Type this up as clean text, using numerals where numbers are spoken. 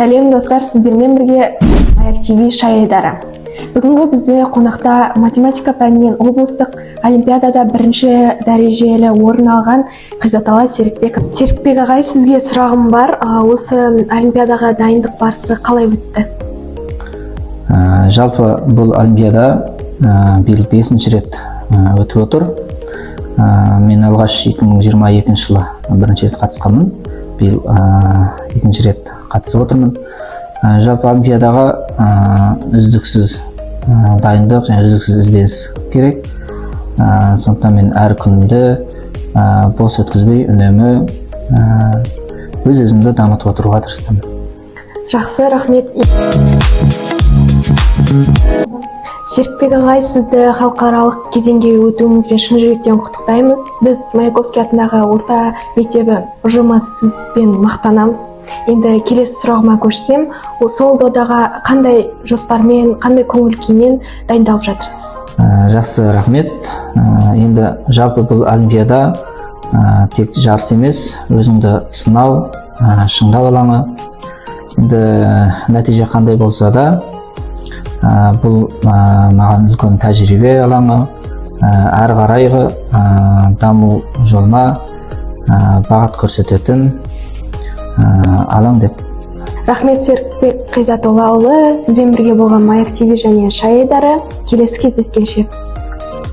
Сәлем достар, сіздермен бірге Аяқ ТV Шай Айдары. Бүгінгі бізде қонақта математика пәнінен облыстық олимпиадада бірінші дәрежелі орын алған Қизаталы Серікбек. Серікбек ағай, сізге сұрағым бар. Осы олимпиадаға дайындық барысы қалай өтті? Жалпы бұл олимпиада биыл 5-ші рет өтіп отыр. Мен алғаш 2022 жылы бірінші рет қатысқанмын. Биыл 2-ші рет қатысып отырмын. Жалпы олимпиадаға үздіксіз дайындық және үздіксіз ізденіс керек. Сондықтан мен әр күнімді бос өткізбей үнемі өз-өзімді дамытып отыруға тырыстым. Жақсы, рахмет. Серікбек ағай, сізді халықаралық кезеңге өтуіңізбен шын жүректен құттықтаймыз. Біз Маяковский атындағы орта мектебі ұжымы сізбен мақтанамыз. Енді келесі сұрағыма көшсем, сол додаға қандай жоспармен, қандай көңіл күймен дайындалып жатырсыз? Жақсы, рахмет. Енді жалпы бұл олимпиада тек жарыс емес, өзіңді сынау, шыңдау алаңы. Енді нәтиже қандай болса да, бұл маған үлкен тәжірибе алаңы, әрі қарайғы даму жолына бағыт көрсететін алаң деп. Рахмет, Серікбек Қизатоллаұлы. Сізбен бірге болған Аяқ ТV және Шай Айдары. Келесі кездескенше.